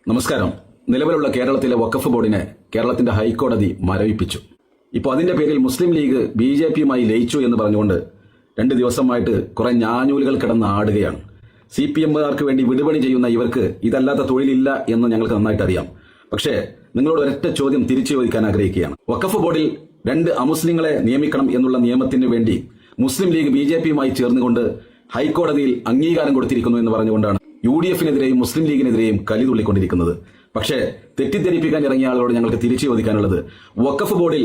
നമസ്കാരം. നിലവിലുള്ള കേരളത്തിലെ വഖഫ് ബോർഡിനെ കേരളത്തിന്റെ ഹൈക്കോടതി മരവിപ്പിച്ചു. ഇപ്പോൾ അതിന്റെ പേരിൽ മുസ്ലിം ലീഗ് BJPയുമായി ലയിച്ചു എന്ന് പറഞ്ഞുകൊണ്ട് 2 ദിവസമായിട്ട് കുറെ ഞാഞ്ഞൂലുകൾ കിടന്ന് ആടുകയാണ്. CPMകാർക്ക് വേണ്ടി വിടുപണി ചെയ്യുന്ന ഇവർക്ക് ഇതല്ലാത്ത തൊഴിലില്ല എന്ന് ഞങ്ങൾക്ക് നന്നായിട്ട് അറിയാം. പക്ഷേ നിങ്ങളോട് ഒരൊറ്റ ചോദ്യം തിരിച്ചു ചോദിക്കാൻ ആഗ്രഹിക്കുകയാണ്. വഖഫ് ബോർഡിൽ 2 അമുസ്ലിങ്ങളെ നിയമിക്കണം എന്നുള്ള നിയമത്തിന് വേണ്ടി മുസ്ലിം ലീഗ് BJPയുമായി ചേർന്നുകൊണ്ട് ഹൈക്കോടതിയിൽ അംഗീകാരം കൊടുത്തിരിക്കുന്നു എന്ന് പറഞ്ഞുകൊണ്ടാണ് UDFനെതിരെയും മുസ്ലിം ലീഗിനെതിരെയും കലിതുള്ളിക്കൊണ്ടിരിക്കുന്നത്. പക്ഷേ തെറ്റിദ്ധരിപ്പിക്കാൻ ഇറങ്ങിയ ആളുകളോട് ഞങ്ങൾക്ക് തിരിച്ചു ചോദിക്കാനുള്ളത്, വഖഫ് ബോർഡിൽ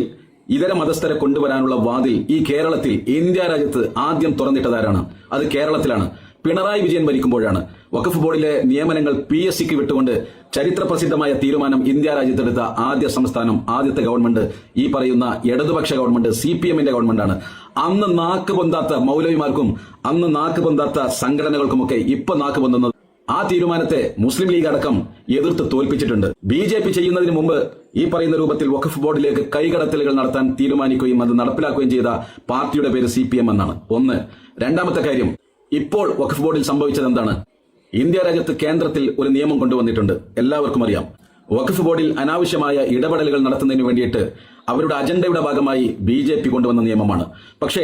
ഇതര മതസ്ഥരെ കൊണ്ടുവരാനുള്ള വാതിൽ ഈ കേരളത്തിൽ, ഇന്ത്യ രാജ്യത്ത് ആദ്യം തുറന്നിട്ടതാരാണ്? അത് കേരളത്തിലാണ്. പിണറായി വിജയൻ ഭരിക്കുമ്പോഴാണ്. വഖഫ് ബോർഡിലെ നിയമനങ്ങൾ PSCക്ക് വിട്ടുകൊണ്ട് ചരിത്രപ്രസിദ്ധമായ തീരുമാനം ഇന്ത്യ രാജ്യത്തെടുത്ത ആദ്യ സംസ്ഥാനം, ആദ്യത്തെ ഗവൺമെന്റ് ഈ പറയുന്ന ഇടതുപക്ഷ ഗവൺമെന്റ്, CPMന്റെ ഗവൺമെന്റാണ്. അന്ന് നാക്ക് പൊന്താത്ത മൗലവിമാർക്കും അന്ന് നാക്ക് പൊന്താത്ത സംഘടനകൾക്കുമൊക്കെ ഇപ്പൊ നാക്ക് പൊന്തുന്നത് ആ തീരുമാനത്തെ മുസ്ലിം ലീഗ് അടക്കം എതിർത്ത് തോൽപ്പിച്ചിട്ടുണ്ട്. BJP ചെയ്യുന്നതിന് മുമ്പ് ഈ പറയുന്ന രൂപത്തിൽ വഖഫ് ബോർഡിലേക്ക് കൈകടത്തലുകൾ നടത്താൻ തീരുമാനിക്കുകയും അത് നടപ്പിലാക്കുകയും ചെയ്ത പാർട്ടിയുടെ പേര് CPM എന്നാണ്. ഒന്ന്. രണ്ടാമത്തെ കാര്യം, ഇപ്പോൾ വഖഫ് ബോർഡിൽ സംഭവിച്ചത് എന്താണ്? ഇന്ത്യ രാജ്യത്ത് കേന്ദ്രത്തിൽ ഒരു നിയമം കൊണ്ടുവന്നിട്ടുണ്ട്. എല്ലാവർക്കും അറിയാം. വഖഫ് ബോർഡിൽ അനാവശ്യമായ ഇടപെടലുകൾ നടത്തുന്നതിന് വേണ്ടിയിട്ട് അവരുടെ അജണ്ടയുടെ ഭാഗമായി BJP കൊണ്ടുവന്ന നിയമമാണ്. പക്ഷേ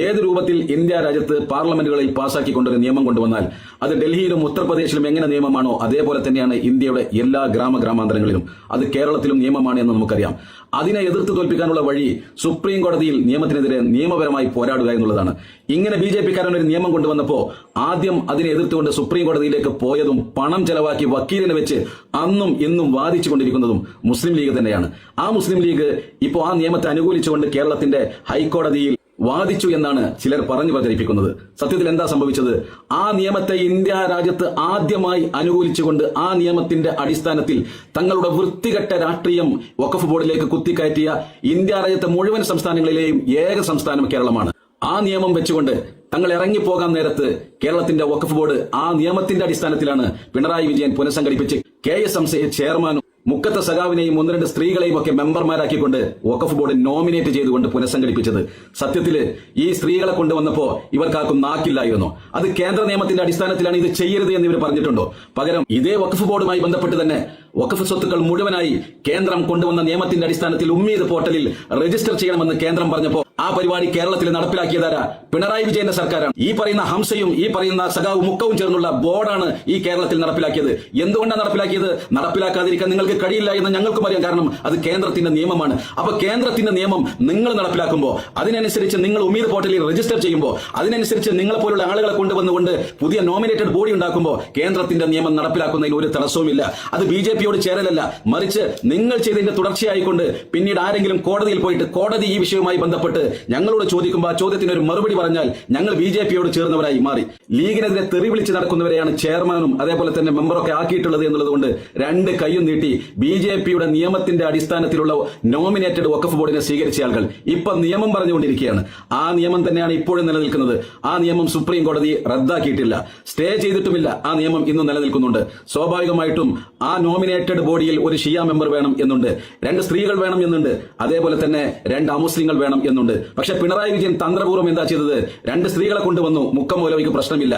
ഏത് രൂപത്തിൽ ഇന്ത്യ രാജ്യത്ത് പാർലമെന്റുകളിൽ പാസാക്കി കൊണ്ടൊരു നിയമം കൊണ്ടുവന്നാൽ അത് ഡൽഹിയിലും ഉത്തർപ്രദേശിലും എങ്ങനെ നിയമമാണോ അതേപോലെ തന്നെയാണ് ഇന്ത്യയുടെ എല്ലാ ഗ്രാമാന്തരങ്ങളിലും. അത് കേരളത്തിലും നിയമമാണ് എന്ന് നമുക്കറിയാം. അതിനെ എതിർത്ത് തോൽപ്പിക്കാനുള്ള വഴി സുപ്രീം കോടതിയിൽ നിയമത്തിനെതിരെ നിയമപരമായി പോരാടുക എന്നുള്ളതാണ്. ഇങ്ങനെ BJPക്കാരൻ ഒരു നിയമം കൊണ്ടുവന്നപ്പോൾ ആദ്യം അതിനെ എതിർത്തുകൊണ്ട് സുപ്രീം കോടതിയിലേക്ക് പോയതും പണം ചെലവാക്കി വക്കീലിനെ വെച്ച് അന്നും ഇന്നും വാദിച്ചു കൊണ്ടിരിക്കുന്നതും മുസ്ലിം ലീഗ് തന്നെയാണ്. ആ മുസ്ലിം ലീഗ് ഇപ്പോൾ ആ നിയമത്തെ അനുകൂലിച്ചുകൊണ്ട് കേരളത്തിന്റെ ഹൈക്കോടതിയിൽ വാദിച്ചു എന്നാണ് ചിലർ പറഞ്ഞു പ്രചരിപ്പിക്കുന്നത്. സത്യത്തിൽ എന്താ സംഭവിച്ചത്? ആ നിയമത്തെ ഇന്ത്യ രാജ്യത്ത് ആദ്യമായി അനുകൂലിച്ചുകൊണ്ട് ആ നിയമത്തിന്റെ അടിസ്ഥാനത്തിൽ തങ്ങളുടെ വൃത്തികെട്ട രാഷ്ട്രീയം വഖഫ് ബോർഡിലേക്ക് കുത്തിക്കയറ്റിയ ഇന്ത്യ രാജ്യത്തെ മുഴുവൻ സംസ്ഥാനങ്ങളിലെയും ഏക സംസ്ഥാനം കേരളമാണ്. ആ നിയമം വെച്ചുകൊണ്ട് തങ്ങൾ ഇറങ്ങിപ്പോകാൻ നേരത്ത് കേരളത്തിന്റെ വഖഫ് ബോർഡ് ആ നിയമത്തിന്റെ അടിസ്ഥാനത്തിലാണ് പിണറായി വിജയൻ പുനഃസംഘടിപ്പിച്ച് KSMC ചെയർമാനും മുക്കത്തെ സഖാവിനെയും 1-2 സ്ത്രീകളെയും ഒക്കെ മെമ്പർമാരാക്കിക്കൊണ്ട് വഖഫ് ബോർഡ് നോമിനേറ്റ് ചെയ്തുകൊണ്ട് പുനഃസംഘടിപ്പിച്ചത്. സത്യത്തില് ഈ സ്ത്രീകളെ കൊണ്ടുവന്നപ്പോ ഇവർക്കാർക്കും നാക്കില്ലായിരുന്നു. അത് കേന്ദ്ര നിയമത്തിന്റെ അടിസ്ഥാനത്തിലാണ് ഇത് ചെയ്യരുത് എന്ന് ഇവർ പറഞ്ഞിട്ടുണ്ടോ? പകരം ഇതേ വഖഫ് ബോർഡുമായി ബന്ധപ്പെട്ട് തന്നെ വഖഫ് സ്വത്തുക്കൾ മുഴുവനായി കേന്ദ്രം കൊണ്ടുവന്ന നിയമത്തിന്റെ അടിസ്ഥാനത്തിൽ ഉമ്മീദ് പോർട്ടലിൽ രജിസ്റ്റർ ചെയ്യണമെന്ന് കേന്ദ്രം പറഞ്ഞപ്പോ ആ പരിപാടി കേരളത്തിൽ നടപ്പിലാക്കിയതാരാ? പിണറായി വിജയന്റെ സർക്കാരാണ്. ഈ പറയുന്ന ഹംസയും ഈ പറയുന്ന സഖാവ് മുക്കവും ചേർന്നുള്ള ബോർഡാണ് ഈ കേരളത്തിൽ നടപ്പിലാക്കിയത്. എന്തുകൊണ്ടാണ് നടപ്പിലാക്കിയത്? നടപ്പിലാക്കാതിരിക്കാൻ നിങ്ങൾക്ക് കഴിയില്ല എന്ന് ഞങ്ങൾക്കും അറിയാം. കാരണം അത് കേന്ദ്രത്തിന്റെ നിയമമാണ്. അപ്പൊ കേന്ദ്രത്തിന്റെ നിയമം നിങ്ങൾ നടപ്പിലാക്കുമ്പോൾ, അതിനനുസരിച്ച് നിങ്ങൾ ഉമ്മീദ് പോർട്ടലിൽ രജിസ്റ്റർ ചെയ്യുമ്പോൾ, അതിനനുസരിച്ച് നിങ്ങളെ പോലുള്ള ആളുകളെ കൊണ്ടുവന്നുകൊണ്ട് പുതിയ നോമിനേറ്റഡ് ബോഡി ഉണ്ടാക്കുമ്പോൾ കേന്ദ്രത്തിന്റെ നിയമം നടപ്പിലാക്കുന്നതിന് ഒരു തടസ്സവുമില്ല. അത് BJPയോട് ചേരലല്ല, മറിച്ച് നിങ്ങൾ ചെയ്തതിന്റെ തുടർച്ചയായിക്കൊണ്ട് പിന്നീട് ആരെങ്കിലും കോടതിയിൽ പോയിട്ട് കോടതി ഈ വിഷയവുമായി ബന്ധപ്പെട്ട് ഞങ്ങളോട് ചോദിക്കുമ്പോൾ ആ ചോദ്യത്തിന് ഒരു മറുപടി പറഞ്ഞാൽ ഞങ്ങൾ BJPയോട് ചേർന്നവരായി മാറി. ലീഗിനെതിരെ തെറി വിളിച്ച് നടക്കുന്നവരെയാണ് ചെയർമാനും അതേപോലെ തന്നെ മെമ്പറൊക്കെ ആക്കിയിട്ടുള്ളത് എന്നുള്ളതുകൊണ്ട് 2 കൈയും നീട്ടി BJPയുടെ നിയമത്തിന്റെ അടിസ്ഥാനത്തിലുള്ള നോമിനേറ്റഡ് വഖഫ് ബോർഡിനെ സ്വീകരിച്ച ആളുകൾ ഇപ്പൊ നിയമം പറഞ്ഞുകൊണ്ടിരിക്കുകയാണ്. ആ നിയമം തന്നെയാണ് ഇപ്പോഴും നിലനിൽക്കുന്നത്. ആ നിയമം സുപ്രീം കോടതി റദ്ദാക്കിയിട്ടില്ല, സ്റ്റേ ചെയ്തിട്ടുമില്ല. ആ നിയമം ഇന്നും നിലനിൽക്കുന്നുണ്ട്. സ്വാഭാവികമായിട്ടും ആ നോമിനേറ്റഡ് ബോഡിയിൽ ഒരു ഷിയ മെമ്പർ വേണം എന്നുണ്ട്, 2 സ്ത്രീകൾ വേണം എന്നുണ്ട്, അതേപോലെ തന്നെ 2 അമുസ്ലിങ്ങൾ വേണം എന്നുണ്ട്. പക്ഷെ പിണറായി വിജയൻ തന്ത്രപൂർവ്വം എന്താ ചെയ്തത്? 2 സ്ത്രീകളെ കൊണ്ടുവന്നു. മുക്കമൗലവിക്ക് പ്രശ്നമില്ല.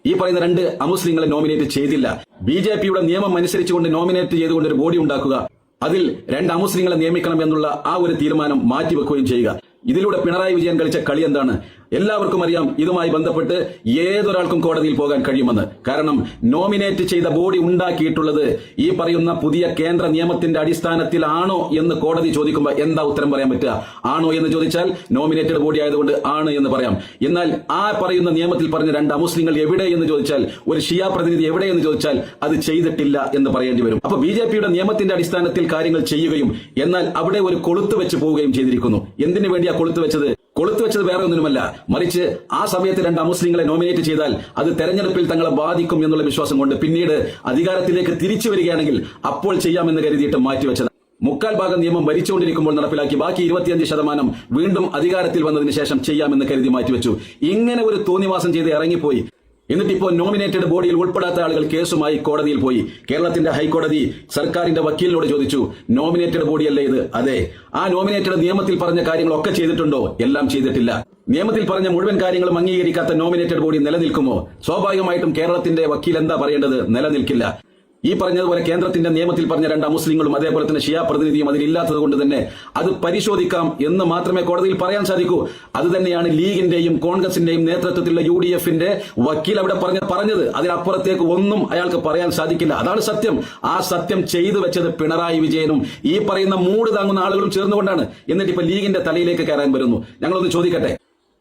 ഈ പറയുന്ന 2 അമുസ്ലിങ്ങളെ നോമിനേറ്റ് ചെയ്തില്ല. BJPയുടെ നിയമം അനുസരിച്ചുകൊണ്ട് നോമിനേറ്റ് ചെയ്തുകൊണ്ട് ഒരു ബോഡി ഉണ്ടാക്കുക, അതിൽ 2 അമുസ്ലിങ്ങളെ നിയമിക്കണം എന്നുള്ള ആ ഒരു തീരുമാനം മാറ്റിവെക്കുകയും ചെയ്യുക. ഇതിലൂടെ പിണറായി വിജയൻ കളിച്ച കളി എന്താണ്? എല്ലാവർക്കും അറിയാം. ഇതുമായി ബന്ധപ്പെട്ട് ഏതൊരാൾക്കും കോടതിയിൽ പോകാൻ കഴിയുമെന്ന്. കാരണം നോമിനേറ്റ് ചെയ്ത ബോഡി ഉണ്ടാക്കിയിട്ടുള്ളത് ഈ പറയുന്ന പുതിയ കേന്ദ്ര നിയമത്തിന്റെ അടിസ്ഥാനത്തിലാണോ എന്ന് കോടതി ചോദിക്കുമ്പോൾ എന്താ ഉത്തരം പറയാൻ പറ്റുക? ആണോ എന്ന് ചോദിച്ചാൽ നോമിനേറ്റഡ് ബോഡി ആയതുകൊണ്ട് ആണ് എന്ന് പറയാം. എന്നാൽ ആ പറയുന്ന നിയമത്തിൽ പറഞ്ഞ 2 അമുസ്ലിങ്ങൾ എവിടെ എന്ന് ചോദിച്ചാൽ, ഒരു ഷിയ പ്രതിനിധി എവിടെ എന്ന് ചോദിച്ചാൽ അത് ചെയ്തിട്ടില്ല എന്ന് പറയേണ്ടി വരും. അപ്പൊ BJPയുടെ നിയമത്തിന്റെ അടിസ്ഥാനത്തിൽ കാര്യങ്ങൾ ചെയ്യുകയും എന്നാൽ അവിടെ ഒരു കൊളുത്ത് വെച്ച് പോവുകയും ചെയ്തിരിക്കുന്നു. എന്തിനു വേണ്ടിയാ കൊളുത്ത് വെച്ചത്? കൊളുത്ത് വെച്ചത് വേറെ ഒന്നുമല്ല, മറിച്ച് ആ സമയത്ത് 2 അമുസ്ലിങ്ങളെ നോമിനേറ്റ് ചെയ്താൽ അത് തെരഞ്ഞെടുപ്പിൽ തങ്ങളെ ബാധിക്കും എന്നുള്ള വിശ്വാസം കൊണ്ട് പിന്നീട് അധികാരത്തിലേക്ക് തിരിച്ചു വരികയാണെങ്കിൽ അപ്പോൾ ചെയ്യാമെന്ന് കരുതിയിട്ട് മാറ്റിവെച്ചത്. 3/4 നിയമം ഭരിച്ചുകൊണ്ടിരിക്കുമ്പോൾ നടപ്പിലാക്കി, ബാക്കി 25% വീണ്ടും അധികാരത്തിൽ വന്നതിന് ശേഷം ചെയ്യാമെന്ന് കരുതി മാറ്റിവെച്ചു. ഇങ്ങനെ ഒരു തോന്നിവാസം ചെയ്ത് ഇറങ്ങിപ്പോയി. എന്നിട്ടിപ്പോ നോമിനേറ്റഡ് ബോഡിയിൽ ഉൾപ്പെടാത്ത ആളുകൾ കേസുമായി കോടതിയിൽ പോയി. കേരളത്തിന്റെ ഹൈക്കോടതി സർക്കാരിന്റെ വക്കീലിനോട് ചോദിച്ചു, നോമിനേറ്റഡ് ബോഡിയല്ലേ ഇത്? അതെ. ആ നോമിനേറ്റഡ് നിയമത്തിൽ പറഞ്ഞ കാര്യങ്ങളൊക്കെ ചെയ്തിട്ടുണ്ടോ? എല്ലാം ചെയ്തിട്ടില്ല. നിയമത്തിൽ പറഞ്ഞ മുഴുവൻ കാര്യങ്ങളും അംഗീകരിക്കാത്ത നോമിനേറ്റഡ് ബോഡി നിലനിൽക്കുമോ? സ്വാഭാവികമായിട്ടും കേരളത്തിന്റെ വക്കീൽ എന്താ പറയേണ്ടത്? നിലനിൽക്കില്ല. ഈ പറഞ്ഞതുപോലെ കേന്ദ്രത്തിന്റെ നിയമത്തിൽ പറഞ്ഞ 2 മുസ്ലിങ്ങളും അതേപോലെ തന്നെ ഷിയ പ്രതിനിധിയും അതിലില്ലാത്തത് കൊണ്ട് തന്നെ അത് പരിശോധിക്കാം എന്ന് മാത്രമേ കോടതിയിൽ പറയാൻ സാധിക്കൂ. അത് തന്നെയാണ് ലീഗിന്റെയും കോൺഗ്രസിന്റെയും നേതൃത്വത്തിലുള്ള UDF-ന്റെ വക്കീൽ അവിടെ പറഞ്ഞത്. അതിനപ്പുറത്തേക്ക് ഒന്നും അയാൾക്ക് പറയാൻ സാധിക്കില്ല. അതാണ് സത്യം. ആ സത്യം ചെയ്തു വെച്ചത് പിണറായി വിജയനും ഈ പറയുന്ന മൂട് താങ്ങുന്ന ആളുകളും ചേർന്നുകൊണ്ടാണ്. എന്നിട്ട് ഇപ്പൊ ലീഗിന്റെ തലയിലേക്ക് കയറാൻ വരുന്നു. ഞങ്ങളൊന്ന് ചോദിക്കട്ടെ,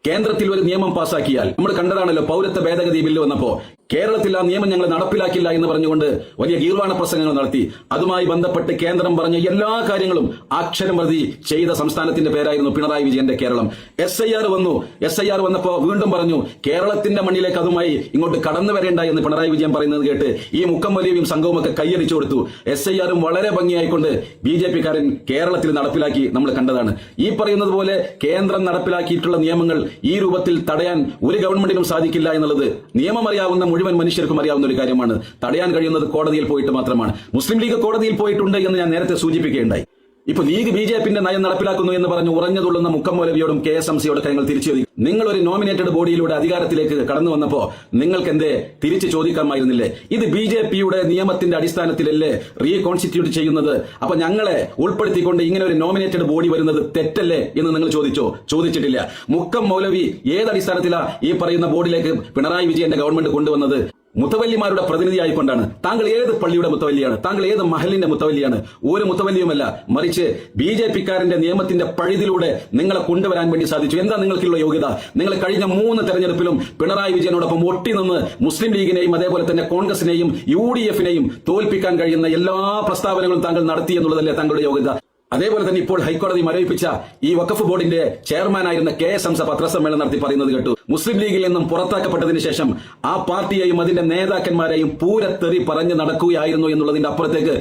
കേന്ദ്രത്തിൽ ഒരു നിയമം പാസാക്കിയാൽ, നമ്മൾ കണ്ടതാണല്ലോ പൗരത്വ ഭേദഗതി ബില്ല് വന്നപ്പോ കേരളത്തിൽ ആ നിയമം ഞങ്ങൾ നടപ്പിലാക്കില്ല എന്ന് പറഞ്ഞുകൊണ്ട് വലിയ ഗീർവാണ പ്രസംഗങ്ങൾ നടത്തി. അതുമായി ബന്ധപ്പെട്ട് കേന്ദ്രം പറഞ്ഞ എല്ലാ കാര്യങ്ങളും അക്ഷരം പ്രതി ചെയ്ത സംസ്ഥാനത്തിന്റെ പേരായിരുന്നു പിണറായി വിജയന്റെ കേരളം. SIR വന്നു. SIR വന്നപ്പോ വീണ്ടും പറഞ്ഞു കേരളത്തിന്റെ മണ്ണിലേക്ക് അതുമായി ഇങ്ങോട്ട് കടന്നു വരേണ്ട എന്ന് പിണറായി വിജയൻ പറയുന്നത് കേട്ട് ഈ മുക്കം വലിയും സംഘവും ഒക്കെ കൈയടിച്ചു കൊടുത്തു. SIR-ഉം വളരെ ഭംഗിയായിക്കൊണ്ട് BJP-കാരൻ കേരളത്തിൽ നടപ്പിലാക്കി നമ്മൾ കണ്ടതാണ്. ഈ പറയുന്നത് പോലെ കേന്ദ്രം നടപ്പിലാക്കിയിട്ടുള്ള നിയമങ്ങൾ ഈ രൂപത്തിൽ തടയാൻ ഒരു ഗവൺമെന്റിനും സാധിക്കില്ല എന്നുള്ളത് നിയമം അറിയാവുന്ന മുഴുവൻ മനുഷ്യർക്കും അറിയാവുന്ന ഒരു കാര്യമാണ്. തടയാൻ കഴിയുന്നത് കോടതിയിൽ പോയിട്ട് മാത്രമാണ്. മുസ്ലിം ലീഗ് കോടതിയിൽ പോയിട്ടുണ്ട് എന്ന് ഞാൻ നേരത്തെ സൂചിപ്പിക്കുകയുണ്ടായി. ഇപ്പൊ ലീഗ് BJP-ന്റെ നയം നടപ്പിലാക്കുന്നു എന്ന് പറഞ്ഞ് ഉറഞ്ഞുതുള്ളുന്ന മുക്കം മൗലവിയോടും KSMC-യോടും കാര്യങ്ങൾ തിരിച്ചു ചോദിക്കും. നിങ്ങൾ ഒരു നോമിനേറ്റഡ് ബോഡിയിലൂടെ അധികാരത്തിലേക്ക് കടന്നു വന്നപ്പോ നിങ്ങൾക്ക് എന്തേ തിരിച്ചു ചോദിക്കാമായിരുന്നില്ലേ? ഇത് BJP-യുടെ നിയമത്തിന്റെ അടിസ്ഥാനത്തിലല്ലേ റീകോൺസ്റ്റിറ്റ്യൂട്ട് ചെയ്യുന്നത്? അപ്പൊ ഞങ്ങളെ ഉൾപ്പെടുത്തിക്കൊണ്ട് ഇങ്ങനെ ഒരു നോമിനേറ്റഡ് ബോഡി വരുന്നത് തെറ്റല്ലേ എന്ന് നിങ്ങൾ ചോദിച്ചോ? ചോദിച്ചിട്ടില്ല. മുക്കം മൗലവി ഏതടിസ്ഥാനത്തിലാണ് ഈ പറയുന്ന ബോർഡിലേക്ക് പിണറായി വിജയന്റെ ഗവൺമെന്റ് കൊണ്ടുവന്നത്? മുത്തവല്ലിമാരുടെ പ്രതിനിധിയായിക്കൊണ്ടാണ്. താങ്കൾ ഏത് പള്ളിയുടെ മുത്തവല്ലിയാണ്? താങ്കൾ ഏത് മഹലിന്റെ മുത്തവല്ലിയാണ്? ഒരു മുത്തവല്ലിയുമല്ല, മറിച്ച് BJP-കാരന്റെ നിയമത്തിന്റെ പഴുതിലൂടെ നിങ്ങളെ കൊണ്ടുവരാൻ വേണ്ടി സാധിച്ചു. എന്താ നിങ്ങൾക്കുള്ള യോഗ്യത? നിങ്ങൾ കഴിഞ്ഞ 3 തെരഞ്ഞെടുപ്പിലും പിണറായി വിജയനോടൊപ്പം ഒട്ടി നിന്ന് മുസ്ലിം ലീഗിനെയും അതേപോലെ തന്നെ കോൺഗ്രസിനെയും UDF-നെയും തോൽപ്പിക്കാൻ കഴിയുന്ന എല്ലാ പ്രസ്താവനകളും താങ്കൾ നടത്തി എന്നുള്ളതല്ലേ താങ്കളുടെ യോഗ്യത? അതേപോലെ തന്നെ ഇപ്പോൾ ഹൈക്കോടതി മരവിപ്പിച്ച ഈ വഖഫ് ബോർഡിന്റെ ചെയർമാനായിരുന്ന KSMC പത്രസമ്മേളനം നടത്തി പറയുന്നത് കേട്ടു. മുസ്ലിം ലീഗിൽ നിന്നും പുറത്താക്കപ്പെട്ടതിന് ശേഷം ആ പാർട്ടിയെയും അതിന്റെ നേതാക്കന്മാരെയും പൂരത്തെറി പറഞ്ഞു നടക്കുകയായിരുന്നു എന്നുള്ളതിന്റെ അപ്പുറത്തേക്ക്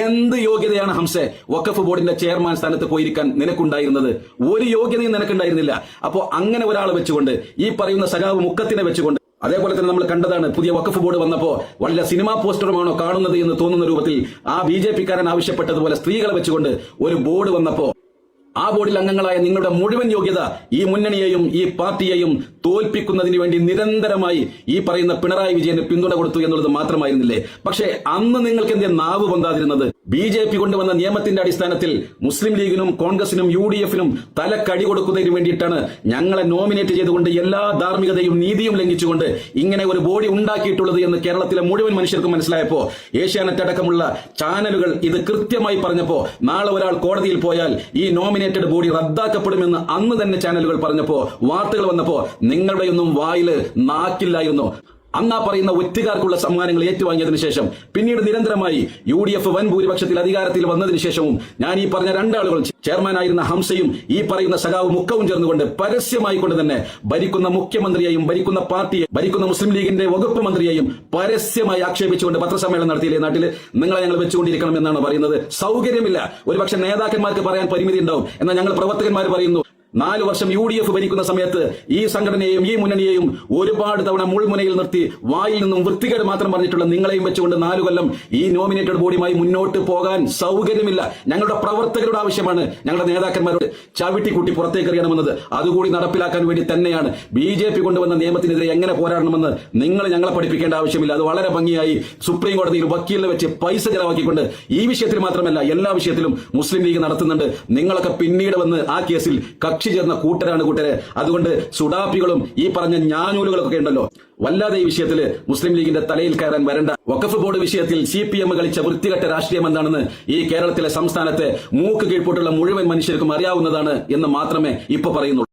എന്ത് യോഗ്യതയാണ് ഹംസെ വഖഫ് ബോർഡിന്റെ ചെയർമാൻ സ്ഥാനത്ത് പോയിരിക്കാൻ നിനക്കുണ്ടായിരുന്നത്? ഒരു യോഗ്യതയും നിനക്കുണ്ടായിരുന്നില്ല. അപ്പോ അങ്ങനെ ഒരാളെ വെച്ചുകൊണ്ട് ഈ പറയുന്ന സഖാവ് മുക്കത്തിനെ വെച്ചുകൊണ്ട് അതേപോലെ തന്നെ നമ്മൾ കണ്ടതാണ് പുതിയ വഖഫ് ബോർഡ് വന്നപ്പോ വല്ല സിനിമാ പോസ്റ്ററുമാണോ കാണുന്നത് എന്ന് തോന്നുന്ന രൂപത്തിൽ ആ BJP-കാരൻ ആവശ്യപ്പെട്ടതുപോലെ സ്ത്രീകളെ വെച്ചുകൊണ്ട് ഒരു ബോർഡ് വന്നപ്പോ ആ ബോർഡിൽ അംഗങ്ങളായ നിങ്ങളുടെ മുഴുവൻ യോഗ്യത ഈ മുന്നണിയെയും ഈ പാർട്ടിയെയും തോൽപ്പിക്കുന്നതിന് വേണ്ടി നിരന്തരമായി ഈ പറയുന്ന പിണറായി വിജയന് പിന്തുണ കൊടുത്തു എന്നുള്ളത് മാത്രമായിരുന്നില്ലേ? പക്ഷേ അന്ന് നിങ്ങൾക്ക് എന്തേ നാവ് പൊന്താതിരുന്നത്? BJP കൊണ്ടുവന്ന നിയമത്തിന്റെ അടിസ്ഥാനത്തിൽ മുസ്ലിം ലീഗിനും കോൺഗ്രസിനും UDF-നും തലക്കടി കൊടുക്കുന്നതിന് വേണ്ടിയിട്ടാണ് ഞങ്ങളെ നോമിനേറ്റ് ചെയ്തുകൊണ്ട് എല്ലാ ധാർമ്മികതയും നീതിയും ലംഘിച്ചുകൊണ്ട് ഇങ്ങനെ ഒരു ബോഡി ഉണ്ടാക്കിയിട്ടുള്ളത് എന്ന് കേരളത്തിലെ മുഴുവൻ മനുഷ്യർക്കും മനസ്സിലായപ്പോ ഏഷ്യാനെറ്റ് അടക്കമുള്ള ചാനലുകൾ ഇത് കൃത്യമായി പറഞ്ഞപ്പോ നാളെ ഒരാൾ കോടതിയിൽ പോയാൽ ഈ നോമിനേറ്റഡ് ബോഡി റദ്ദാക്കപ്പെടുമെന്ന് അന്ന് തന്നെ ചാനലുകൾ പറഞ്ഞപ്പോ വാർത്തകൾ വന്നപ്പോ നിങ്ങളുടെയൊന്നും വായില് നാക്കില്ലായിരുന്നു. അന്നാ പറയുന്ന ഒറ്റുകാർക്കുള്ള സമ്മാനങ്ങൾ ഏറ്റുവാങ്ങിയതിനു ശേഷം പിന്നീട് നിരന്തരമായി UDF വൻ ഭൂരിപക്ഷത്തിൽ അധികാരത്തിൽ വന്നതിന് ശേഷവും ഞാൻ ഈ പറഞ്ഞ 2 ആളുകൾ ചെയർമാനായിരുന്ന ഹംസയും ഈ പറയുന്ന സഖാവ് മുക്കവും ചേർന്നുകൊണ്ട് പരസ്യമായി കൊണ്ട് തന്നെ ഭരിക്കുന്ന മുഖ്യമന്ത്രിയെയും ഭരിക്കുന്ന പാർട്ടിയെ ഭരിക്കുന്ന മുസ്ലിം ലീഗിന്റെ വകുപ്പ് മന്ത്രിയെയും പരസ്യമായി ആക്ഷേപിച്ചുകൊണ്ട് പത്രസമ്മേളനം നടത്തിയില്ലേ നാട്ടിൽ? നിങ്ങളെ ഞങ്ങൾ വെച്ചുകൊണ്ടിരിക്കണം എന്നാണ് പറയുന്നത്. സൗകര്യമില്ല. ഒരുപക്ഷെ നേതാക്കന്മാർക്ക് പറയാൻ പരിമിതി ഉണ്ടാവും. എന്നാൽ ഞങ്ങൾ പ്രവർത്തകന്മാർ പറയുന്നു 4 വർഷം UDF ഭരിക്കുന്ന സമയത്ത് ഈ സംഘടനയെയും ഈ മുന്നണിയെയും ഒരുപാട് തവണ മുൾമുനയിൽ നിർത്തി വായിൽ നിന്നും വൃത്തികേട് മാത്രം പറഞ്ഞിട്ടുള്ള നിങ്ങളെയും വെച്ചുകൊണ്ട് 4 കൊല്ലം ഈ നോമിനേറ്റഡ് ബോഡിയുമായി മുന്നോട്ട് പോകാൻ സൗകര്യമില്ല. ഞങ്ങളുടെ പ്രവർത്തകരുടെ ആവശ്യമാണ് ഞങ്ങളുടെ നേതാക്കന്മാരോട് ചവിട്ടിക്കൂട്ടി പുറത്തേക്ക് എറിയണമെന്നത്. അതുകൂടി നടപ്പിലാക്കാൻ വേണ്ടി തന്നെയാണ് BJP കൊണ്ടുവന്ന നിയമത്തിനെതിരെ എങ്ങനെ പോരാടണമെന്ന് നിങ്ങൾ ഞങ്ങളെ പഠിപ്പിക്കേണ്ട ആവശ്യമില്ല. അത് വളരെ ഭംഗിയായി സുപ്രീം കോടതിയിൽ വക്കീലിനെ വെച്ച് പൈസ ചെലവാക്കിക്കൊണ്ട് ഈ വിഷയത്തിൽ മാത്രമല്ല എല്ലാ വിഷയത്തിലും മുസ്ലിം ലീഗ് നടത്തുന്നുണ്ട്. നിങ്ങളൊക്കെ പിന്നീട് വന്ന് ആ കേസിൽ കക്ഷി ചേർന്ന കൂട്ടരാണ് കൂട്ടരെ. അതുകൊണ്ട് സുഡാപ്പികളും ഈ പറഞ്ഞ ഞാനൂലുകളൊക്കെ ഉണ്ടല്ലോ, വല്ലാതെ ഈ വിഷയത്തില് മുസ്ലിം ലീഗിന്റെ തലയിൽ കയറാൻ വരണ്ട. വഖഫ് ബോർഡ് വിഷയത്തിൽ CPM കളിച്ച വൃത്തികെട്ട രാഷ്ട്രീയം എന്താണെന്ന് ഈ കേരളത്തിലെ സംസ്ഥാനത്തെ മൂക്ക് കീഴ്പോട്ടുള്ള മുഴുവൻ മനുഷ്യർക്കും അറിയാവുന്നതാണ് എന്ന് മാത്രമേ ഇപ്പൊ പറയുന്നുള്ളൂ.